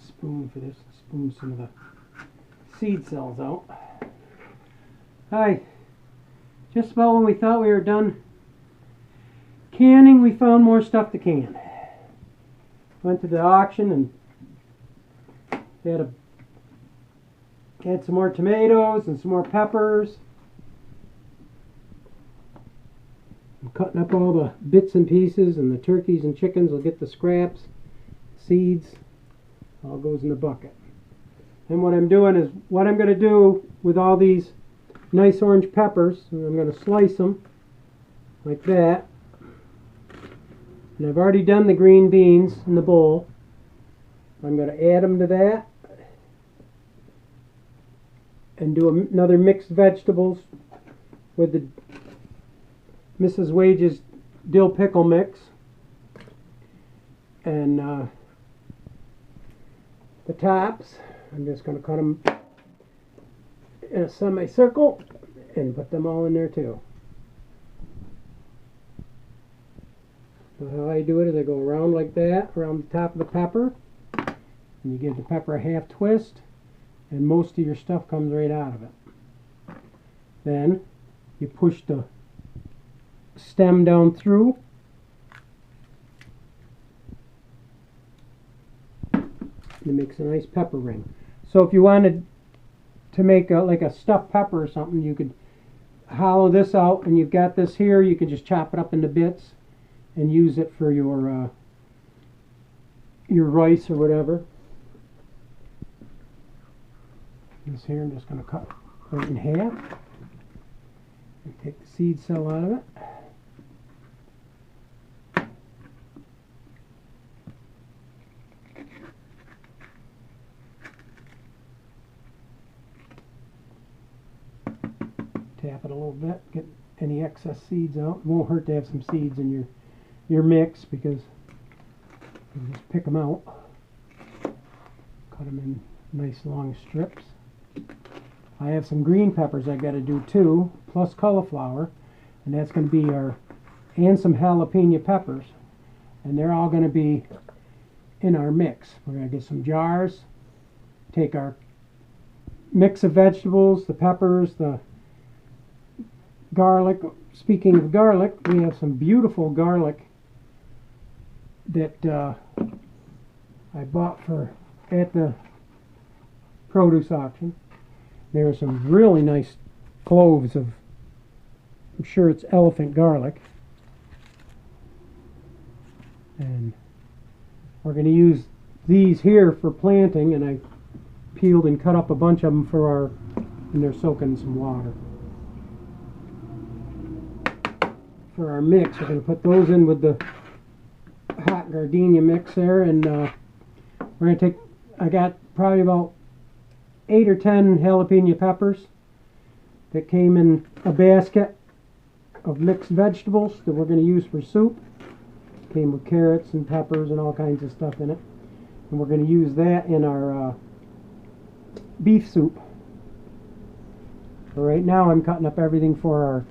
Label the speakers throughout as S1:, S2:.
S1: spoon for this. Spoon some of the seed cells out. Hi. Just about when we thought we were done canning, we found more stuff to can. Went to the auction and had some more tomatoes and some more peppers. I'm cutting up all the bits and pieces, and the turkeys and chickens will get the scraps, seeds, all goes in the bucket. And what I'm doing is, what I'm going to do with all these nice orange peppers, and I'm going to slice them like that. And I've already done the green beans in the bowl. I'm going to add them to that and do another mixed vegetables with the Mrs. Wage's dill pickle mix, and the tops I'm just going to cut them in a semicircle and put them all in there too. So how I do it is I go around like that, around the top of the pepper, and you give the pepper a half twist, and most of your stuff comes right out of it. Then you push the stem down through, and it makes a nice pepper ring. So if you wanted to make like a stuffed pepper or something, you could hollow this out, and you've got this here, you could just chop it up into bits and use it for your rice or whatever. This here I'm just going to cut right in half and take the seed cell out of it. Tap it a little bit, get any excess seeds out. It won't hurt to have some seeds in your mix, because you just pick them out. Cut them in nice long strips. I have some green peppers I got to do too, plus cauliflower, and that's going to be and some jalapeno peppers, and they're all going to be in our mix. We're going to get some jars, take our mix of vegetables, the peppers, the garlic. Speaking of garlic, we have some beautiful garlic that I bought at the produce auction. There are some really nice cloves of, I'm sure it's elephant garlic, and we're going to use these here for planting, and I peeled and cut up a bunch of them and they're soaking in some water. For our mix, we're going to put those in with the hot gardenia mix there, and we're going to take, I got probably about 8 or 10 jalapeno peppers that came in a basket of mixed vegetables that we're going to use for soup. Came with carrots and peppers and all kinds of stuff in it, and we're going to use that in our beef soup. So right now I'm cutting up everything for our,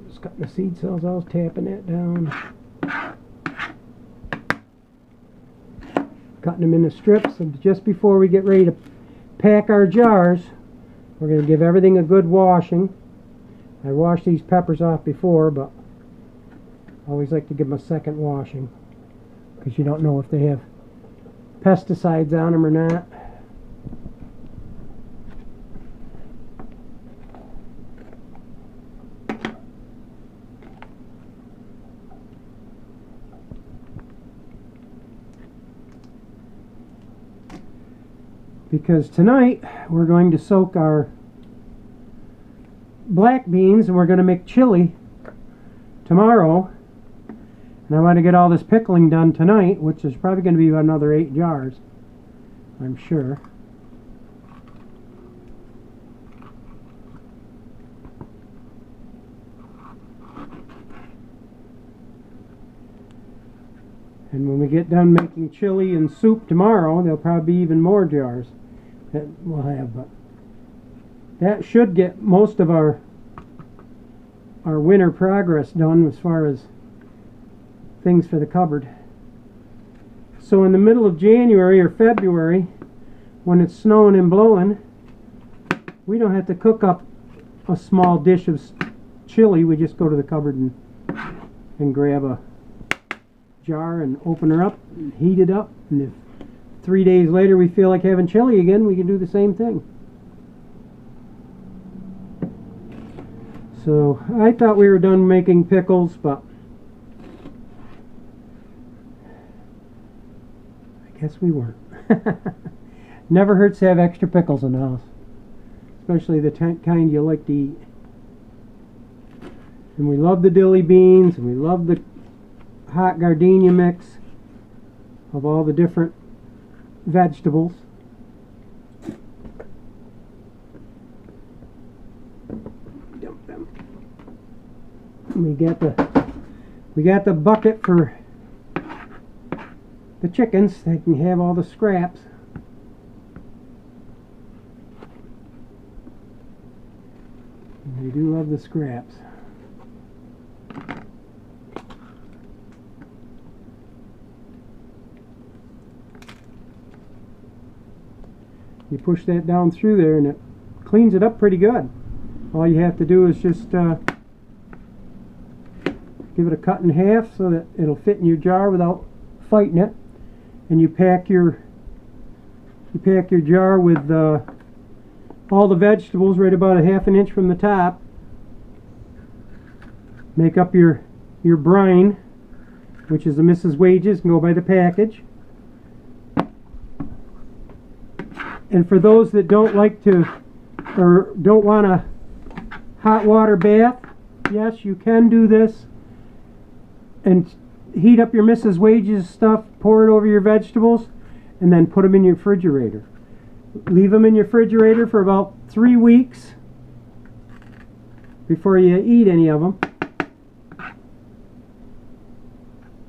S1: just cutting the seed cells out, tapping that down, cutting them into strips. And just before we get ready to pack our jars, we're going to give everything a good washing. I washed these peppers off before, but I always like to give them a second washing, because you don't know if they have pesticides on them or not. Because tonight we're going to soak our black beans, and we're going to make chili tomorrow. And I want to get all this pickling done tonight, which is probably going to be another 8 jars, I'm sure. And when we get done making chili and soup tomorrow, there'll probably be even more jars that we'll have. But that should get most of our winter progress done as far as things for the cupboard. So in the middle of January or February, when it's snowing and blowing, we don't have to cook up a small dish of chili. We just go to the cupboard and grab a jar and open her up and heat it up. And if 3 days later we feel like having chili again, we can do the same thing. So I thought we were done making pickles, but I guess we weren't. Never hurts to have extra pickles in the house, especially the kind you like to eat. And we love the dilly beans, and we love the hot gardenia mix of all the different vegetables. Dump them. We got the bucket for the chickens. They can have all the scraps. And they do love the scraps. You push that down through there and it cleans it up pretty good. All you have to do is just give it a cut in half so that it'll fit in your jar without fighting it. And you pack your jar with all the vegetables right about a ½ an inch from the top. Make up your brine, which is the Mrs. Wages, and go by the package. And for those that don't like to, or don't want a hot water bath, yes, you can do this and heat up your Mrs. Wages stuff, pour it over your vegetables, and then put them in your refrigerator. Leave them in your refrigerator for about 3 weeks before you eat any of them.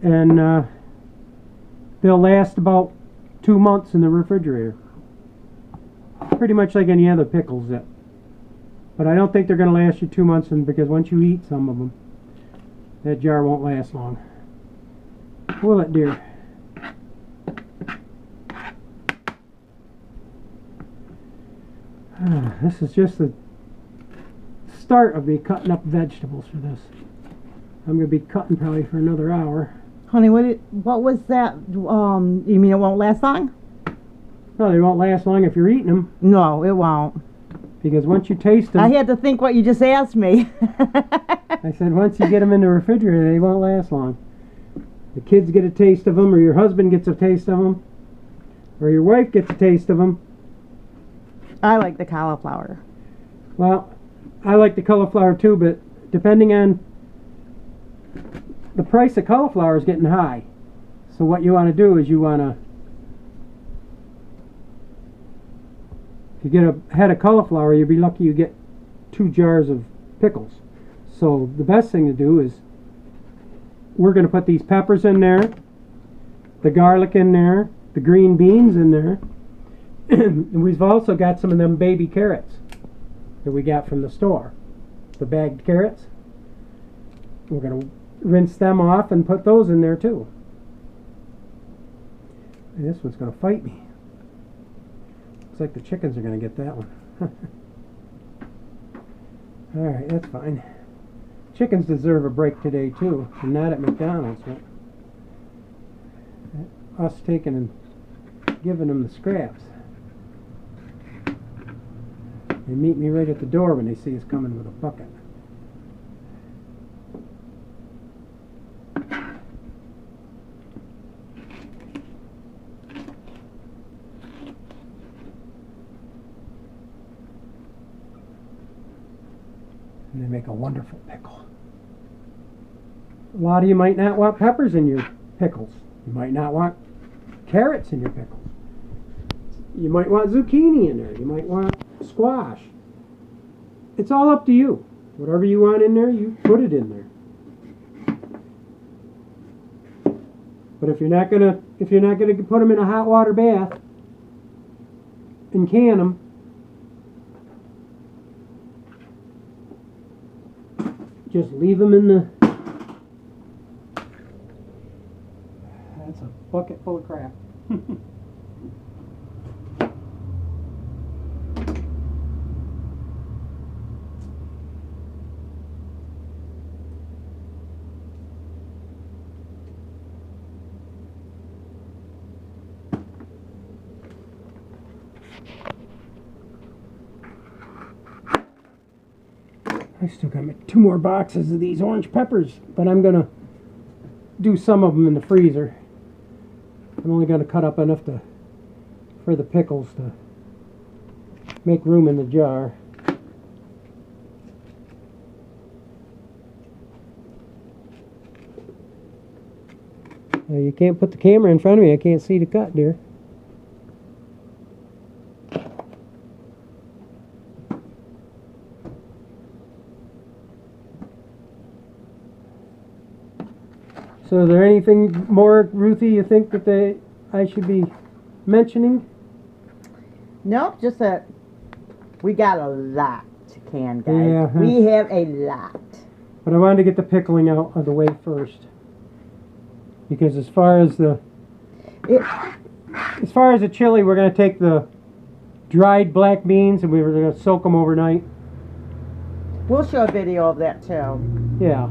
S1: And they'll last about 2 months in the refrigerator. Pretty much like any other pickles. But I don't think they're going to last you 2 months, because once you eat some of them, that jar won't last long. Will it, dear? This is just the start of me cutting up vegetables for this. I'm going to be cutting probably for another hour.
S2: Honey, what was that? You mean it won't last long?
S1: No, they won't last long if you're eating them.
S2: No, it won't.
S1: Because once you taste them...
S2: I had to think what you just asked me.
S1: I said once you get them in the refrigerator, they won't last long. The kids get a taste of them, or your husband gets a taste of them, or your wife gets a taste of them.
S2: I like the cauliflower.
S1: Well, I like the cauliflower too, but depending on... the price of cauliflower is getting high. So what you want to do is you want to... if you get a head of cauliflower, you'll be lucky you get 2 jars of pickles. So the best thing to do is, we're going to put these peppers in there, the garlic in there, the green beans in there, and we've also got some of them baby carrots that we got from the store, the bagged carrots. We're going to rinse them off and put those in there too. And this one's going to fight me. Looks like the chickens are going to get that one. Alright, that's fine. Chickens deserve a break today too, and not at McDonald's. But us taking and giving them the scraps. They meet me right at the door when they see us coming with a bucket. And they make a wonderful pickle. A lot of you might not want peppers in your pickles. You might not want carrots in your pickles. You might want zucchini in there. You might want squash. It's all up to you. Whatever you want in there, you put it in there. But if you're not gonna put them in a hot water bath and can them, just leave them in the That's a bucket full of crap. I still got 2 more boxes of these orange peppers, but I'm gonna do some of them in the freezer. I'm only gonna cut up enough for the pickles to make room in the jar. Now you can't put the camera in front of me. I can't see the cut, dear. So is there anything more, Ruthie, you think that I should be mentioning?
S2: Nope, just that we got a lot to can, guys.
S1: Yeah.
S2: We have a lot.
S1: But I wanted to get the pickling out of the way first. Because as far as the chili, we're going to take the dried black beans and we're going to soak them overnight.
S2: We'll show a video of that too.
S1: Yeah.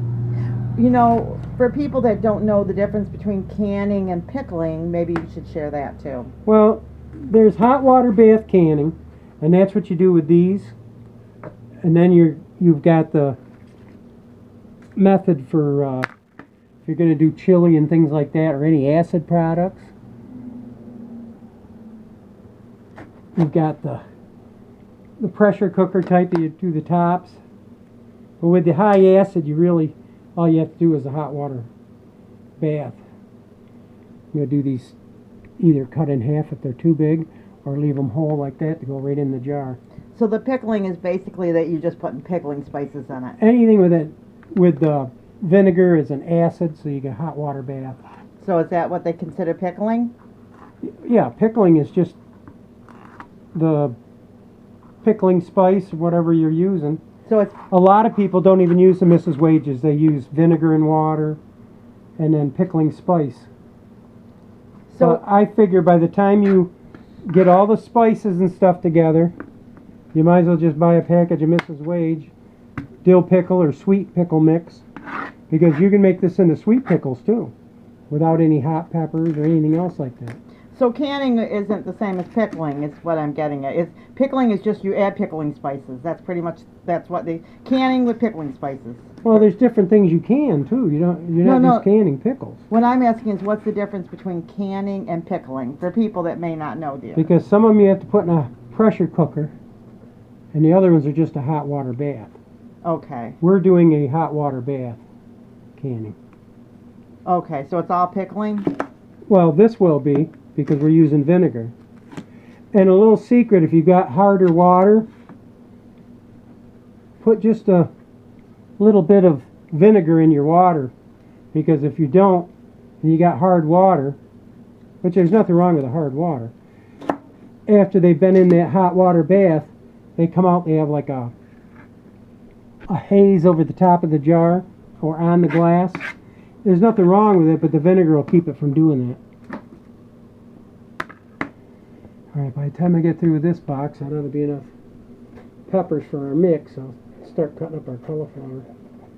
S2: You know, for people that don't know the difference between canning and pickling, maybe you should share that too.
S1: Well, there's hot water bath canning, and that's what you do with these. And then you've got the method for if you're going to do chili and things like that, or any acid products. You've got the pressure cooker type that you do the tops. But with the high acid, all you have to do is a hot water bath. I'm going to do these either cut in half if they're too big, or leave them whole like that to go right in the jar.
S2: So the pickling is basically that you're just putting pickling spices in it.
S1: Anything with the vinegar is an acid, so you get hot water bath.
S2: So is that what they consider pickling?
S1: Yeah, pickling is just the pickling spice, whatever you're using.
S2: So it's
S1: A lot of people don't even use the Mrs. Wages. They use vinegar and water and then pickling spice. So I figure by the time you get all the spices and stuff together, you might as well just buy a package of Mrs. Wage dill pickle or sweet pickle mix, because you can make this into sweet pickles too without any hot peppers or anything else like that.
S2: So canning isn't the same as pickling, is what I'm getting at. Pickling is just you add pickling spices. That's pretty much, that's what canning with pickling spices.
S1: Well, there's different things you can too. You're not just canning pickles.
S2: What I'm asking is what's the difference between canning and pickling for people that may not know, dear?
S1: Because some of them you have to put in a pressure cooker, and the other ones are just a hot water bath.
S2: Okay.
S1: We're doing a hot water bath canning.
S2: Okay, so it's all pickling?
S1: Well, this will be, because we're using vinegar. And a little secret, if you've got harder water, put just a little bit of vinegar in your water, because if you don't, and you got hard water, which there's nothing wrong with the hard water, after they've been in that hot water bath, they come out, they have like a haze over the top of the jar or on the glass. There's nothing wrong with it, but the vinegar will keep it from doing that. Alright, by the time I get through with this box, that ought to be enough peppers for our mix. I'll start cutting up our cauliflower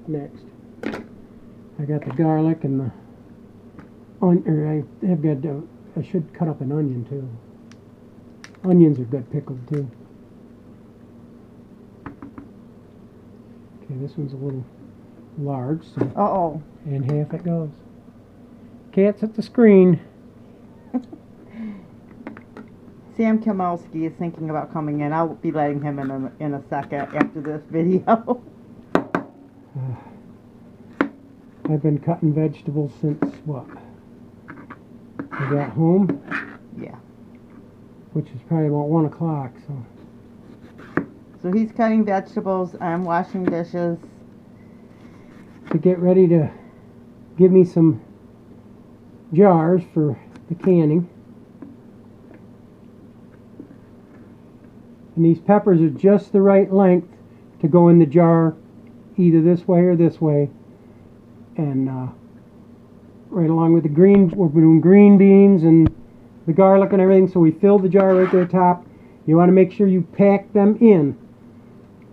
S1: next. I got the garlic and the onion. I should cut up an onion too. Onions are good pickled too. Okay, this one's a little large, so
S2: Uh-oh.
S1: in half it goes. Cat's at the screen.
S2: Sam Kimowski is thinking about coming in. I'll be letting him in a second after this video.
S1: I've been cutting vegetables since what? I got home,
S2: Yeah.
S1: which is probably about 1 o'clock.
S2: So he's cutting vegetables. I'm washing dishes.
S1: To get ready to give me some jars for the canning. And these peppers are just the right length to go in the jar, either this way or this way. And right along with the green. We're doing green beans and the garlic and everything. So we filled the jar right there top. You want to make sure you pack them in,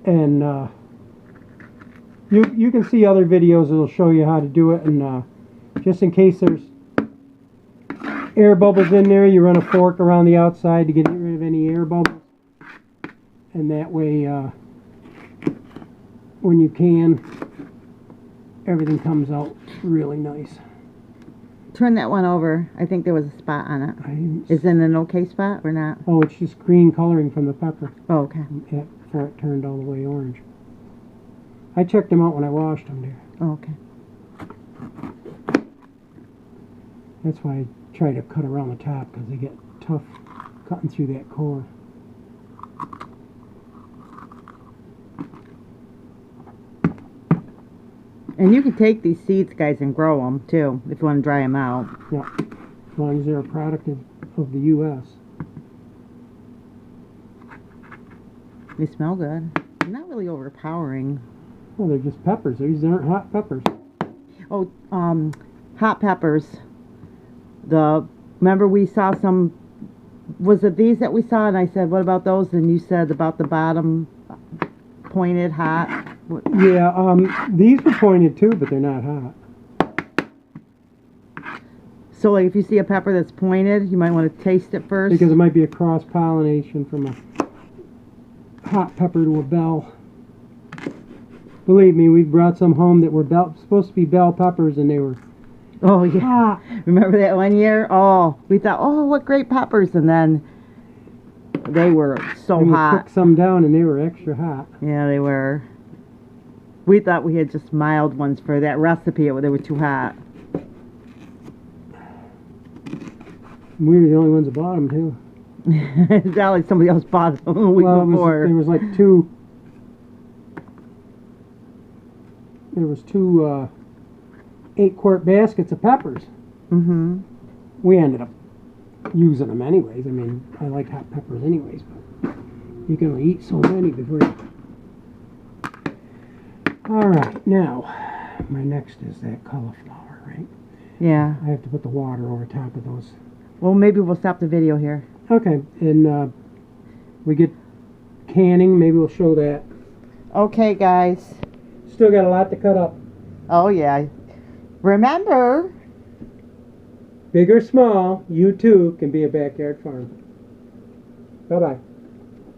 S1: and you can see other videos that'll show you how to do it. And just in case there's air bubbles in there, you run a fork around the outside to get rid of any air bubbles, and that way when you can, everything comes out really nice.
S2: Turn that one over. I think there was a spot on it. Is it an okay spot or not?
S1: Oh, it's just green coloring from the pepper.
S2: Oh, okay.
S1: Yeah, before it turned all the way orange. I checked them out when I washed them there.
S2: Oh, okay.
S1: That's why I try to cut around the top, because they get tough cutting through that core.
S2: And you can take these seeds, guys, and grow them, too, if you want to dry them out.
S1: Yeah, as long as they're a product of the U.S.
S2: They smell good. They're not really overpowering.
S1: Well, they're just peppers. These aren't hot peppers.
S2: Oh, hot peppers. Remember we saw some, was it these that we saw? And I said, what about those? And you said about the bottom pointed hot.
S1: Yeah, these were pointed too, but they're not hot.
S2: So like if you see a pepper that's pointed, you might want to taste it first.
S1: Because it might be a cross-pollination from a hot pepper to a bell. Believe me, we brought some home that were supposed to be bell peppers, and they were
S2: oh yeah.
S1: hot.
S2: Remember that one year? Oh, we thought, oh, what great peppers, and then they were so
S1: And we
S2: hot.
S1: cooked some down, and they were extra hot.
S2: Yeah, they were. We thought we had just mild ones for that recipe. They were too hot.
S1: We were the only ones that bought them too.
S2: It's not like somebody else bought them a week before.
S1: There was like two. There was two 8-quart baskets of peppers.
S2: Mm-hmm.
S1: We ended up using them anyways. I mean, I like hot peppers anyways, but you can only eat so many before you... Alright, now, my next is that cauliflower, right?
S2: Yeah.
S1: I have to put the water over top of those.
S2: Well, maybe we'll stop the video here.
S1: Okay, and we get canning. Maybe we'll show that.
S2: Okay, guys.
S1: Still got a lot to cut up.
S2: Oh, yeah. Remember...
S1: Big or small, you too can be a backyard farm. Bye-bye.